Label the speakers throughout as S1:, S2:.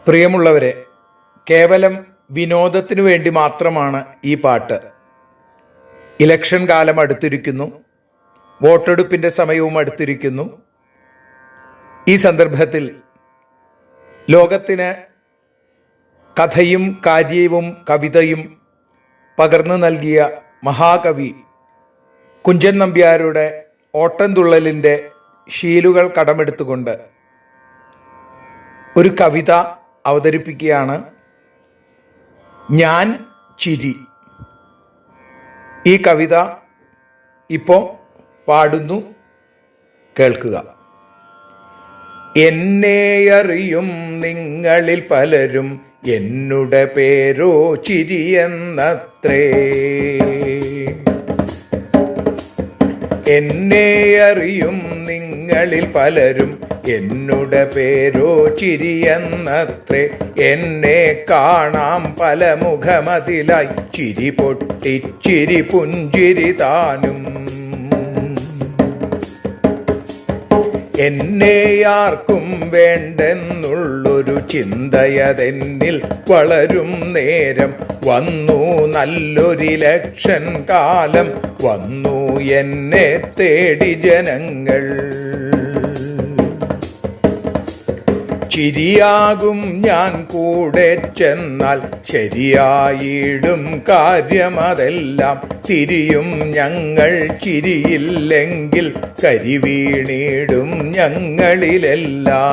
S1: പ്രിയമുള്ളവരെ, കേവലം വിനോദത്തിനു വേണ്ടി മാത്രമാണ് ഈ പാട്ട്. ഇലക്ഷൻ കാലം അടുത്തിരിക്കുന്നു, വോട്ടെടുപ്പിൻ്റെ സമയവും അടുത്തിരിക്കുന്നു. ഈ സന്ദർഭത്തിൽ ലോകത്തിന് കഥയും കാര്യവും കവിതയും പകർന്നു നൽകിയ മഹാകവി കുഞ്ചൻ നമ്പ്യാരുടെ ഓട്ടൻതുള്ളലിൻ്റെ ശീലുകൾ കടമെടുത്തുകൊണ്ട് ഒരു കവിത അവതരിപ്പിക്കുകയാണ്. ഞാൻ ചിരി. ഈ കവിത ഇപ്പോൾ പാടുന്നു, കേൾക്കുക. എന്നെ അറിയും നിങ്ങളിൽ പലരും, എന്നുടെ പേരോ ചിരിയെന്നത്രേ. എന്നെ അറിയും നിങ്ങളിൽ പലരും, എന്നുടെ പേരോ ചിരിയെന്നത്രേ. എന്നെ കാണാം പല മുഖമതിലായി, ചിരി പൊട്ടിച്ചിരി പുഞ്ചിരി താനും. എന്നെ ആർക്കും വേണ്ടെന്നുള്ളൊരു ചിന്തയതെന്നിൽ വളരും നേരം, വന്നു നല്ലൊരിലക്ഷൻ കാലം, വന്നു എന്നെ തേടി ജനങ്ങൾ. ചിരിയാകും ഞാൻ കൂടെ ചെന്നാൽ, ശരിയായിടും കാര്യമതെല്ലാം. തിരിയും ഞങ്ങൾ ചിരിയില്ലെങ്കിൽ, കരിവീണിടും ഞങ്ങളിലെല്ലാം.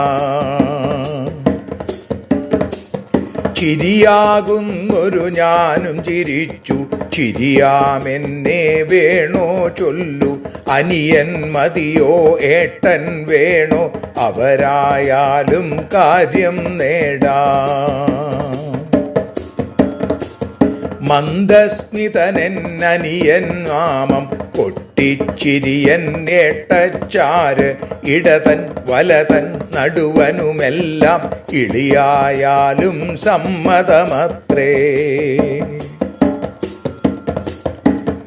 S1: ചിരിയാകുന്നൊരു ഞാനും ചിരിച്ചു, ചിരിയാമെന്നെ വേണോ ചൊല്ലു. അനിയൻ മതിയോ ഏട്ടൻ വേണോ, അവരായാലും കാര്യം നേടാം. മന്ദസ്മിതനെന്നനിയൻ നാമം, പൊട്ടിച്ചിരിയൻ ഏട്ടച്ചാര്. ഇടതൻ വലതൻ നടുവനുമെല്ലാം, ഇളിയായാലും സമ്മതമത്രേ.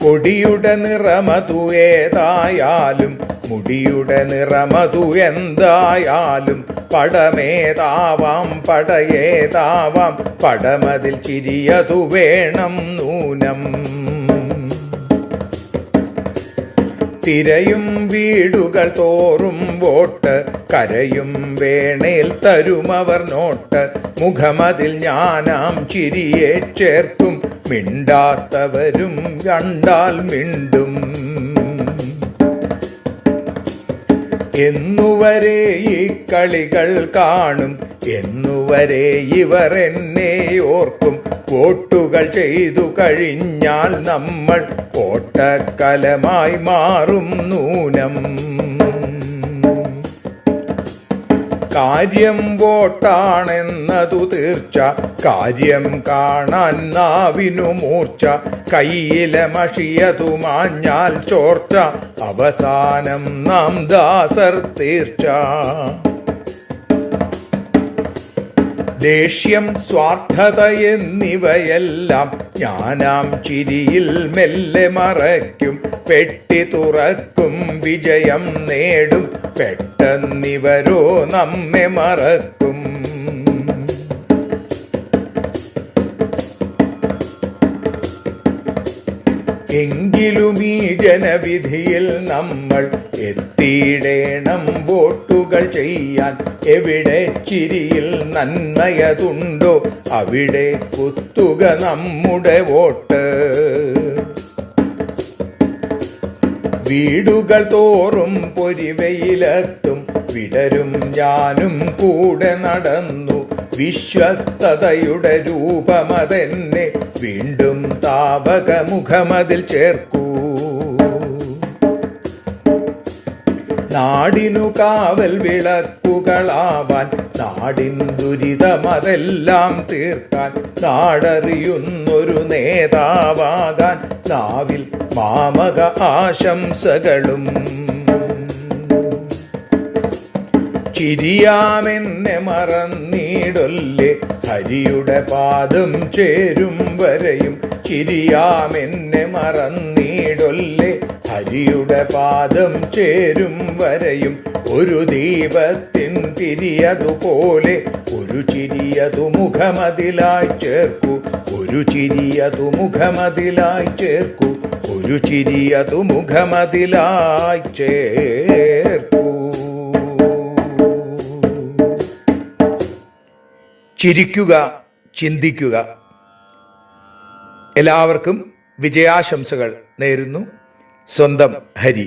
S1: കൊടിയുടെ നിറമതു ഏതായാലും, മുടിയുടെ നിറമതു എന്തായാലും. പടമേതാവാം പടയേതാവാം, പടമതിൽ ചിരിയതു വേണം നൂനം. തിരയും വീടുകൾ തോറും വോട്ട്, കരയും വേണേൽ തരുമവർ നോട്ട്. മുഖമതിൽ ഞാനാം ചിരിയെ ചേർക്കും, മിണ്ടാത്തവരും കണ്ടാൽ മിണ്ടും. എന്നുവരെ ഈ കളികൾ കാണും, എന്നുവരെ ഇവർ എന്നെ ഓർക്കും. വോട്ടുകൾ ചെയ്തു കഴിഞ്ഞാൽ നമ്മൾ ഓട്ടക്കലമായി മാറും നൂനം. കാര്യം വോട്ടാണെന്നതു തീർച്ച, കാര്യം കാണാൻ നാവിനു മൂർച്ച. കയ്യിലെ മഷിയതു മാഞ്ഞാൽ ചോർച്ച, അവസാനം നാം ദാസർ തീർച്ച. ദേഷ്യം സ്വാർത്ഥത എന്നിവയെല്ലാം ഞാനാം ചിരിയിൽ മെല്ലെ മറയ്ക്കും. പെട്ടി തുറക്കും, വിജയം നേടും, പെട്ടെന്നിവരോ നമ്മെ മറക്കും. എങ്കിലും ഈ ജനവിധിയിൽ നമ്മൾ എത്തിയിടേണം വോട്ടുകൾ ചെയ്യാൻ. എവിടെ ചിരിയിൽ നന്മയതുണ്ടോ, അവിടെ കുത്തുക നമ്മുടെ വോട്ട്. വീടുകൾ തോറും പൊരിവയിലെത്തും, വിടരും ഞാനും കൂടെ നടന്നു. വിശ്വസ്തതയുടെ രൂപമതെന്നെ വീണ്ടും താവക മുഖമതിൽ ചേർക്കൂ. നാടിനു കാവൽ വിളക്കുകളാവാൻ, നാടിൻ ദുരിതമതെല്ലാം തീർക്കാൻ. നാടറിയുന്നൊരു നേതാവാകാൻ, നാവിൽ മാമക ആശംസകളും. ചിരിയാമെന്നെ മറന്നിടൊല്ലേ, ഹരിയുടെ പാദം ചേരും വരെയും. ചിരിയാമെന്നെ മറന്നിടൊല്ലേ, ഹരിയുടെ പാദം ചേരും വരെയും ഒരു ദീപത്തിൻ തിരിയതുപോലെ ഒരു ചിരിയതു മുഖമതിലായി ചേർക്കൂ, ഒരു ചിരിയതു മുഖമതിലായി ചേർക്കൂ, ഒരു ചിരിയതു മുഖമതിലായി ചേർക്കൂ. ചിരിക്കുക, ചിന്തിക്കുക. എല്ലാവർക്കും വിജയാശംസകൾ നേരുന്നു. സ്വന്തം ഹരി.